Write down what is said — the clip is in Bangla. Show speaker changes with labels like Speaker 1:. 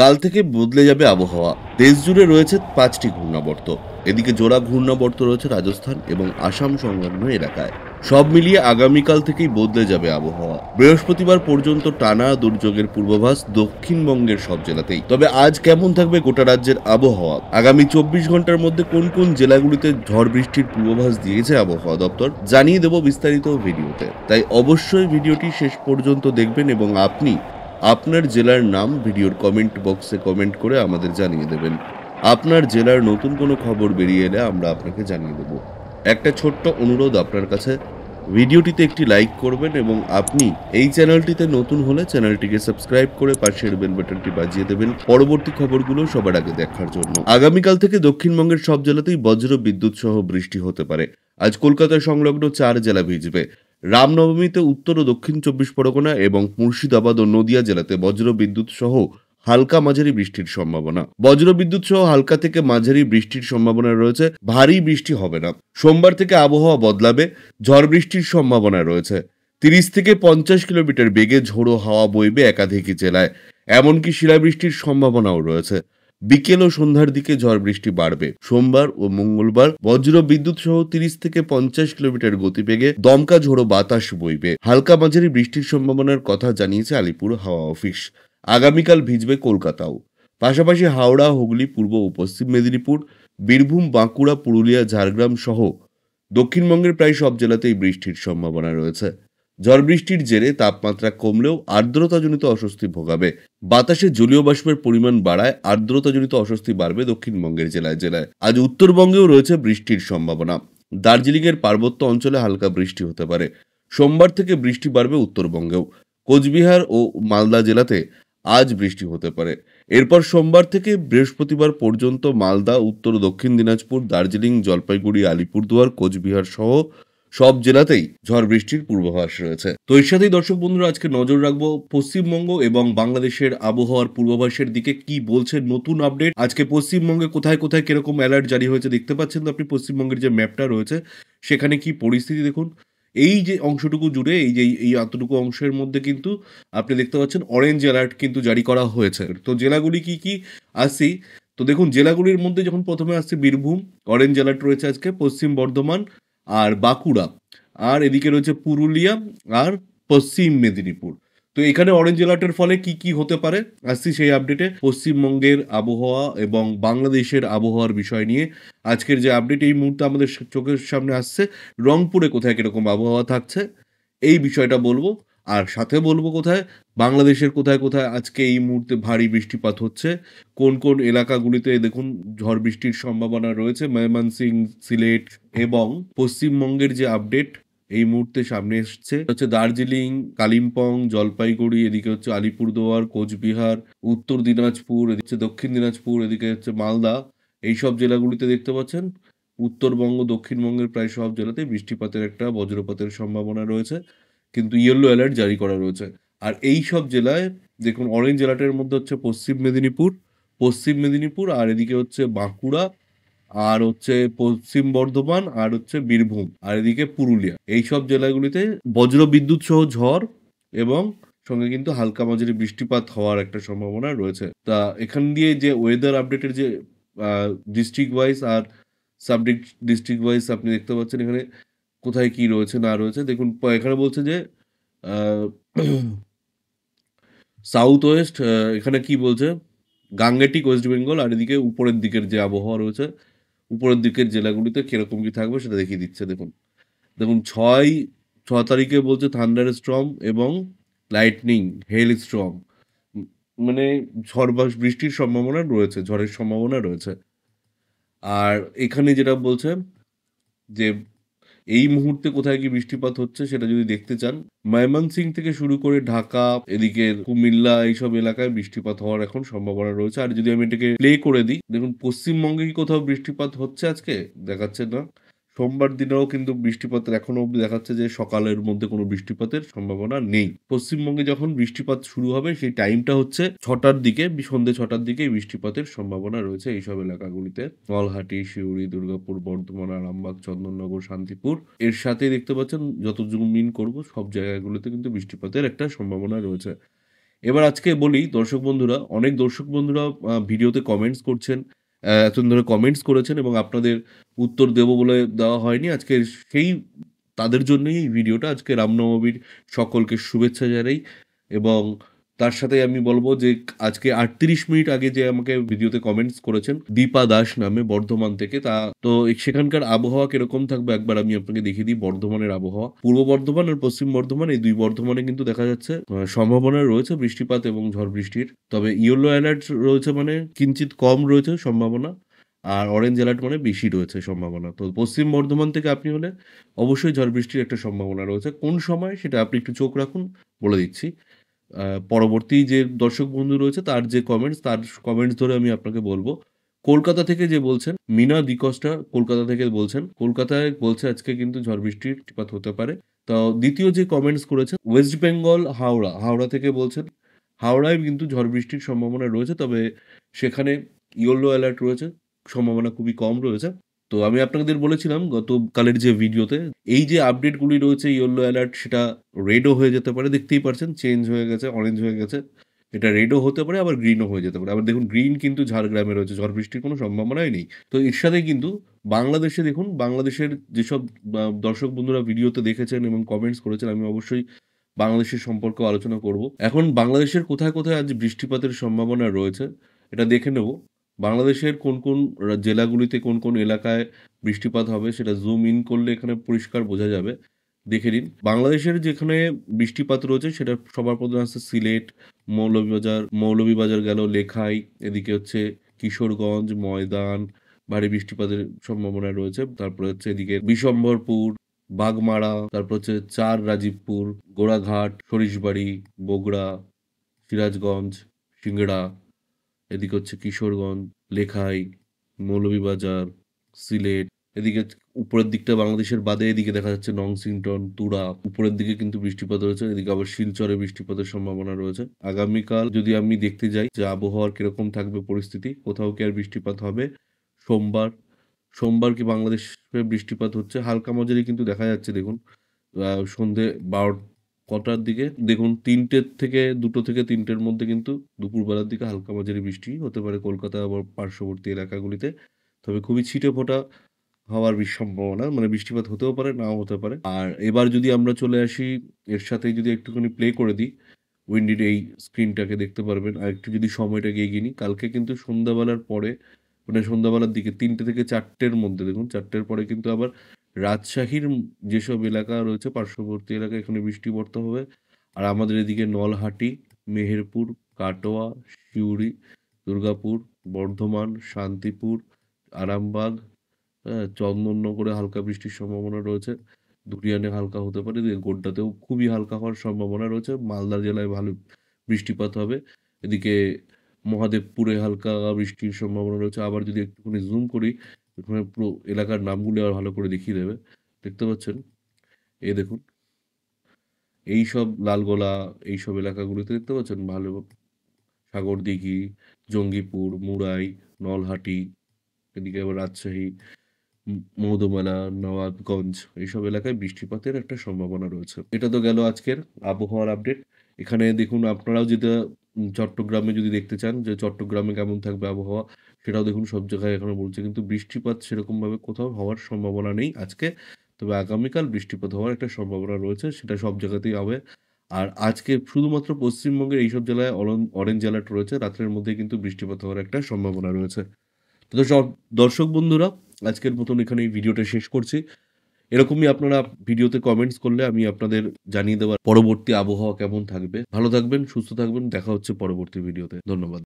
Speaker 1: কাল থেকে বদলে যাবে আবহাওয়া। দেশ জুড়ে রয়েছে ৫টি ঘূর্ণাবর্ত। এদিকে জোড়া ঘূর্ণাবর্ত রয়েছে রাজস্থান এবং আসাম সংলগ্ন এলাকায়। সব মিলিয়ে আগামীকাল থেকেই বদলে যাবে আবহাওয়া। বৃহস্পতিবার পর্যন্ত টানা দুর্যোগের পূর্বাভাস দক্ষিণবঙ্গের সব জেলাতেই। তবে আজ কেমন থাকবে গোটা রাজ্যের আবহাওয়া, আগামী ২৪ ঘন্টার মধ্যে কোন কোন জেলাগুলিতে ঝড় বৃষ্টির পূর্বাভাস দিয়েছে আবহাওয়া দপ্তর, জানিয়ে দেব বিস্তারিত ভিডিওতে। তাই অবশ্যই ভিডিওটি শেষ পর্যন্ত দেখবেন এবং আপনি আপনার জেলার নাম ভিডিওর কমেন্ট বক্সে কমেন্ট করে আমাদের জানিয়ে দেবেন। আপনার জেলার নতুন কোনো খবর বেরিয়ে এলে আমরা আপনাকে জানিয়ে দেব। একটা ছোট্ট অনুরোধ আপনার কাছে, ভিডিওটিতে একটি লাইক করবেন এবং আপনি এই চ্যানেলটিতে নতুন হলে চ্যানেলটিকে সাবস্ক্রাইব করে পাশের বেল বাটনটি বাজিয়ে দেবেন পরবর্তী খবরগুলো সবার আগে দেখার জন্য। আগামীকাল থেকে দক্ষিণবঙ্গের সব জেলাতেই বজ্র বিদ্যুৎ সহ বৃষ্টি হতে পারে। আজ কলকাতা সংলগ্ন ৪ জেলা ভিজবে। রামনবমীতে উত্তর ও দক্ষিণ ২৪ পরগনা এবং মুর্শিদাবাদ ও নদিয়া জেলাতে বজ্র বিদ্যুৎ সহ হালকা মাঝারি বৃষ্টির সম্ভাবনা। বজ্র বিদ্যুৎ সহ হালকা থেকে মাঝারি বৃষ্টির সম্ভাবনা রয়েছে, ভারী বৃষ্টি হবে না। সোমবার থেকে আবহাওয়া বদলাবে, ঝড় বৃষ্টির সম্ভাবনা রয়েছে। ৩০ থেকে ৫০ কিলোমিটার বেগে ঝোড়ো হাওয়া বইবে একাধিক জেলায়, এমনকি শিলাবৃষ্টির সম্ভাবনাও রয়েছে। বিকেল ও সন্ধ্যার দিকে ঝড় বৃষ্টি বাড়বে। সোমবার ও মঙ্গলবার বজ্র বিদ্যুৎ সহ ৩০ থেকে ৫০ কিলোমিটার গতিবেগে দমকা ঝোড়ো বাতাস বইবে। হালকা মাঝারি বৃষ্টির সম্ভাবনার কথা জানিয়েছে আলিপুর হাওয়া অফিস। আগামীকাল ভিজবে কলকাতাও। পাশাপাশি হাওড়া, হুগলি, পূর্ব ও পশ্চিম মেদিনীপুর, বীরভূম, বাঁকুড়া, পুরুলিয়া, ঝাড়গ্রাম সহ দক্ষিণবঙ্গের প্রায় সব জেলাতেই বৃষ্টির সম্ভাবনা রয়েছে। ঝড় বৃষ্টির জেরে তাপমাত্রা কমলেও আর্দ্রতাজনিত অস্বস্তি ভোগাবে। বাতাসে জলীয় বাষ্পের পরিমাণ বাড়ায় আর্দ্রতাজনিত অস্বস্তি বাড়বে দক্ষিণবঙ্গের জেলায় জেলায়। আজ উত্তরবঙ্গেও রয়েছে বৃষ্টির সম্ভাবনা। দার্জিলিংয়ের পার্বত্য অঞ্চলে হালকা বৃষ্টি হতে পারে। সোমবার থেকে বৃষ্টি বাড়বে উত্তরবঙ্গেও। কোচবিহার ও মালদা জেলাতে আজ বৃষ্টি হতে পারে। এরপর সোমবার থেকে বৃহস্পতিবার পর্যন্ত মালদা, উত্তর ও দক্ষিণ দিনাজপুর, দার্জিলিং, জলপাইগুড়ি, আলিপুরদুয়ার, কোচবিহার সহ সব জেলাতেই ঝড় বৃষ্টির পূর্বাভাস রয়েছে। তো এর সাথেই দর্শক বন্ধুরা আজকে নজর রাখবো পশ্চিমবঙ্গ এবং বাংলাদেশের আবহাওয়ার পূর্বাভাসের দিকে। কি বলছে নতুন আপডেট, আজকে পশ্চিমবঙ্গে কোথায় কোথায় কিরকম অ্যালার্ট জারি হয়েছে দেখতে পাচ্ছেন তো আপনি। পশ্চিমবঙ্গের যে ম্যাপটা রয়েছে সেখানে কি পরিস্থিতি দেখুন। এই যে অংশটুকু জুড়ে এই এতটুকু অংশের মধ্যে কিন্তু আপনি দেখতে পাচ্ছেন অরেঞ্জ অ্যালার্ট কিন্তু জারি করা হয়েছে। তো জেলাগুলি কি কি আসি, তো দেখুন জেলাগুলির মধ্যে যখন প্রথমে আসছে বীরভূম, অরেঞ্জ অ্যালার্ট রয়েছে আজকে। পশ্চিম বর্ধমান আর বাঁকুড়া, আর এদিকে রয়েছে পুরুলিয়া আর পশ্চিম মেদিনীপুর। তো এখানে অরেঞ্জ অ্যালার্টের ফলে কি কি হতে পারে আসছি সেই আপডেটে। পশ্চিমবঙ্গের আবহাওয়া এবং বাংলাদেশের আবহাওয়ার বিষয় নিয়ে আজকের যে আপডেট এই মুহূর্তে আমাদের চোখের সামনে আসছে। রংপুরে কোথায় কিরকম আবহাওয়া থাকছে এই বিষয়টা বলবো, আর সাথে বলবো কোথায় বাংলাদেশের কোথায় কোথায় আজকে এই মুহূর্তে ভারী বৃষ্টিপাত হচ্ছে, কোন কোন এলাকাগুলিতে দেখুন ঝড় বৃষ্টির সম্ভাবনা রয়েছে। ময়মনসিংহ, সিলেট এবং পশ্চিমবঙ্গের যে আপডেট এই মুহূর্তে সামনে এসছে হচ্ছে দার্জিলিং, কালিম্পং, জলপাইগুড়ি, এদিকে হচ্ছে আলিপুরদুয়ার, কোচবিহার, উত্তর দিনাজপুর, এদিকে হচ্ছে দক্ষিণ দিনাজপুর, এদিকে হচ্ছে মালদা। এইসব জেলাগুলিতে দেখতে পাচ্ছেন উত্তরবঙ্গ, দক্ষিণবঙ্গের প্রায় সব জেলাতেই বৃষ্টিপাতের একটা বজ্রপাতের সম্ভাবনা রয়েছে, কিন্তু ইয়েলো অ্যালার্ট জারি করা রয়েছে। আর এই সব জেলায় দেখুন অরেঞ্জ অ্যালার্টের মধ্যে হচ্ছে পশ্চিম মেদিনীপুর আর এদিকে হচ্ছে বাঁকুড়া, আর হচ্ছে পশ্চিম বর্ধমান, আর হচ্ছে বীরভূম, আর এদিকে পুরুলিয়া। এই সব জেলাগুলিতে বজ্র বিদ্যুৎ সহ ঝড় এবং সঙ্গে কিন্তু হালকা মাঝারি বৃষ্টিপাত হওয়ার একটা সম্ভাবনা রয়েছে। তা এখান দিয়ে যে ওয়েদার আপডেটের যে ডিস্ট্রিক্ট ওয়াইজ আর সাব ডিস্ট্রিক্ট ওয়াইজ আপনি দেখতে পাচ্ছেন এখানে কোথায় কি রয়েছে না রয়েছে। দেখুন এখানে বলছে যে সাউথ ওয়েস্ট, এখানে কি বলছে গাঙ্গেটিক ওয়েস্ট বেঙ্গল, আর এদিকে উপরের দিকের যে আবহাওয়া রয়েছে উপরের দিকের জেলাগুলিতে কিরকম কি থাকবে সেটা দেখিয়ে দিচ্ছে। দেখুন দেখুন 6 তারিখে বলছে থান্ডার স্টর্ম এবং লাইটনিং, হেল স্টর্ম, মানে বৃষ্টির সম্ভাবনা রয়েছে, ঝড়ের সম্ভাবনা রয়েছে। আর এখানে যেটা বলছে যে এই মুহূর্তে কোথায় কি বৃষ্টিপাত হচ্ছে সেটা যদি দেখতে চান, ময়মনসিংহ থেকে শুরু করে ঢাকা, এদিকে কুমিল্লা, এইসব এলাকায় বৃষ্টিপাত হওয়ার এখন সম্ভাবনা রয়েছে। আর যদি আমি এটাকে প্লে করে দিই, দেখুন পশ্চিমবঙ্গে কি কোথাও বৃষ্টিপাত হচ্ছে আজকে দেখাচ্ছে না। সোমবার দিনেও কিন্তু বৃষ্টিপাতের এখনো অব্দি দেখাচ্ছে যে সকালের মধ্যে কোনো বৃষ্টিপাতের সম্ভাবনা নেই। পশ্চিমবঙ্গে যখন বৃষ্টিপাত শুরু হবে সেই টাইমটা হচ্ছে 6টার দিকে, সন্ধ্যে 6টার দিকে বৃষ্টিপাতের সম্ভাবনা রয়েছে এইসব এলাকাগুলিতে। নলহাটি, সিউড়ি, দুর্গাপুর, বর্ধমান, আরামবাগ, চন্দননগর, শান্তিপুর, এর সাথে দেখতে পাচ্ছেন যত জুম ইন করবো সব জায়গাগুলোতে কিন্তু বৃষ্টিপাতের একটা সম্ভাবনা রয়েছে। এবার আজকে বলি দর্শক বন্ধুরা, অনেক দর্শক বন্ধুরা ভিডিওতে কমেন্টস করছেন। এতদিন ধরে কমেন্টস করেছেন এবং আপনাদের উত্তর দেব বলে দেওয়া হয়নি। আজকে সেই তাদের জন্যই এই ভিডিওটা। আজকে রামনবমীর সকলকে শুভেচ্ছা জানাই এবং তার সাথে আমি বলব যে আজকে ৩৮ মিনিট আগে যে আমাকে ভিডিওতে কমেন্টস করেছেন দীপা দাস নামে বর্ধমান থেকে। তো সেখানকার আবহাওয়া কিরকম থাকবে একবার আমি আপনাকে দেখিয়ে দিই বর্ধমানের আবহাওয়া। পূর্ব বর্ধমান আর পশ্চিম বর্ধমান এই ২ বর্ধমানে কিন্তু দেখা যাচ্ছে সম্ভাবনা রয়েছে বৃষ্টিপাত এবং ঝড় বৃষ্টির। তবে ইয়েলো অ্যালার্ট রয়েছে মানে কিঞ্চিৎ কম রয়েছে সম্ভাবনা। আর অরেঞ্জ অ্যালার্ট মানে বেশি রয়েছে সম্ভাবনা। তো পশ্চিম বর্ধমান থেকে আপনি হলে অবশ্যই ঝড় বৃষ্টির একটা সম্ভাবনা রয়েছে। কোন সময় সেটা আপনি একটু চোখ রাখুন, বলে দিচ্ছি। পরবর্তী যে দর্শক বন্ধু রয়েছে তার কমেন্টস ধরে আমি আপনাকে বলব। কলকাতা থেকে যে বলছেন, মিনা ডিকস্টা কলকাতা থেকে বলছেন। কলকাতায় বলছে আজকে কিন্তু ঝড় বৃষ্টিপাত হতে পারে। তো দ্বিতীয় যে কমেন্টস করেছেন ওয়েস্ট বেঙ্গল হাওড়া থেকে বলছেন, হাওড়ায় কিন্তু ঝড় বৃষ্টির সম্ভাবনা রয়েছে। তবে সেখানে ইয়েলো অ্যালার্ট রয়েছে। সম্ভাবনা খুবই কম রয়েছে। তো আমি আপনাদের বলেছিলাম গতকালের যে ভিডিওতে, এই যে আপডেটগুলি রয়েছে ইয়েলো অ্যালার্ট সেটা রেডও হয়ে যেতে পারে। দেখতেই পারছেন চেঞ্জ হয়ে গেছে, অরেঞ্জ হয়ে গেছে। এটা রেডও হতে পারে আবার গ্রিনও হয়ে যেতে পারে। আবার দেখুন গ্রিন কিন্তু ঝাড়গ্রামে রয়েছে। ঝড় বৃষ্টির কোনো সম্ভাবনাই নেই। তো এর সাথে কিন্তু বাংলাদেশে দেখুন, বাংলাদেশের যেসব দর্শক বন্ধুরা ভিডিওতে দেখেছেন এবং কমেন্টস করেছেন আমি অবশ্যই বাংলাদেশের সম্পর্কেও আলোচনা করব। এখন বাংলাদেশের কোথায়, কোথায় আজ বৃষ্টিপাতের সম্ভাবনা রয়েছে এটা দেখে নেব। বাংলাদেশের কোন জেলাগুলিতে কোন এলাকায় বৃষ্টিপাত হবে সেটা জুম ইন করলে এখানে পরিষ্কার বোঝা যাবে। দেখে নিন। বাংলাদেশের যেখানে বৃষ্টিপাত রয়েছে সেটা সবার প্রথমে আসছে সিলেট, মৌলভীবাজার গেল, লেখাই, এদিকে হচ্ছে কিশোরগঞ্জ, ময়দান, ভারী বৃষ্টিপাতের সম্ভাবনা রয়েছে। তারপরে হচ্ছে এদিকে বিশম্বরপুর, বাগমারা, তারপর হচ্ছে রাজীবপুর, গোড়াঘাট, সরিষবাড়ি, বগুড়া, সিরাজগঞ্জ, সিংড়া, এদিকে হচ্ছে কিশোরগঞ্জ, লেখাই, মৌলভীবাজার, সিলেট, এদিকে উপরের দিকটা বাংলাদেশের বাদে এদিকে দেখা যাচ্ছে নংসিংটন, তুরা, উপরের দিকে কিন্তু বৃষ্টিপাত রয়েছে। এদিকে আবার শিলচরে বৃষ্টিপাতের সম্ভাবনা রয়েছে। আগামীকাল যদি আমি দেখতে যাই যে আবহাওয়ার কিরকম থাকবে পরিস্থিতি, কোথাও কি আর বৃষ্টিপাত হবে? সোমবার, সোমবার কি বাংলাদেশে বৃষ্টিপাত হচ্ছে? হালকা মাঝারি কিন্তু দেখা যাচ্ছে দেখুন। সন্ধে ১২ কটার দিকে দেখুন ২টো থেকে ৩টের মধ্যে কিন্তু দুপুরবেলার দিকে হালকা মাঝারি বৃষ্টি হতে পারে কলকাতা আবার পার্শ্ববর্তী এলাকাগুলিতে। তবে খুবই ছিটেফোঁটা হওয়ার সম্ভাবনা, মানে বৃষ্টিপাত হতেও পারে, নাও হতে পারে। আর এবার যদি আমরা চলে আসি এর সাথে যদি একটুখানি প্লে করে দিই, উইন্ডির এই স্ক্রিনটাকে দেখতে পারবেন। আর একটু যদি সময়টাকে এগিয়ে নিই, কালকে কিন্তু সন্ধ্যাবেলার পরে মানে সন্ধ্যাবেলার দিকে ৩টে থেকে ৪টের মধ্যে দেখুন ৪টের পরে কিন্তু আবার রাজশাহীর যেসব এলাকা রয়েছে পার্শ্ববর্তী এলাকায় এখানে বৃষ্টিবর্ষা হবে। আর আমাদের এদিকে নলহাটি, মেহেরপুর, কাটোয়া, সিউড়ি, দুর্গাপুর, বর্ধমান, শান্তিপুর, আরামবাগ, হ্যাঁ, চন্দননগরে হালকা বৃষ্টির সম্ভাবনা রয়েছে। ধুলিয়ানে হালকা হতে পারে। এদিকে গোড্ডাতেও খুবই হালকা হওয়ার সম্ভাবনা রয়েছে। মালদা জেলায় ভালো বৃষ্টিপাত হবে। এদিকে মহাদেবপুরে হালকা বৃষ্টির সম্ভাবনা রয়েছে। আবার যদি একটুখানি জুম করি, এখানে পুরো এলাকার নামগুলি আবার ভালো করে দেখিয়ে দেবে। দেখতে পাচ্ছেন? এই দেখুন। এইসব লালগোলা, এইসব এলাকাগুলিতে দেখতে পাচ্ছেন ভালো সাগরদিঘি, জঙ্গিপুর, মুরাই, নলহাটি, এদিকে আবার রাজশাহী, মধুমেলা, নবাবগঞ্জ এইসব এলাকায় বৃষ্টিপাতের একটা সম্ভাবনা রয়েছে। এটা তো গেল আজকের আবহাওয়ার আপডেট। এখানে দেখুন আপনারাও যেটা চট্টগ্রামে যদি দেখতে চান যে চট্টগ্রামে কেমন থাকবে আবহাওয়া, সেটাও দেখুন সব জায়গায় এখনো বলছে। কিন্তু বৃষ্টিপাত সেরকমভাবে কোথাও হওয়ার সম্ভাবনা নেই আজকে। তবে আগামীকাল বৃষ্টিপাত হওয়ার একটা সম্ভাবনা রয়েছে, সেটা সব জায়গাতেই হবে। আর আজকে শুধুমাত্র পশ্চিমবঙ্গের এইসব জেলায় অরেঞ্জ অ্যালার্ট রয়েছে। রাত্রের মধ্যে কিন্তু বৃষ্টিপাত হওয়ার একটা সম্ভাবনা রয়েছে। তো সব দর্শক বন্ধুরা আজকের মতন এখানে এই ভিডিওটা শেষ করছি। এরকমই আপনারা ভিডিওতে কমেন্টস করলে আমি আপনাদের জানিয়ে দেওয়ার পরবর্তী আবহাওয়া কেমন থাকবে। ভালো থাকবেন, সুস্থ থাকবেন। দেখা হচ্ছে পরবর্তী ভিডিওতে। ধন্যবাদ।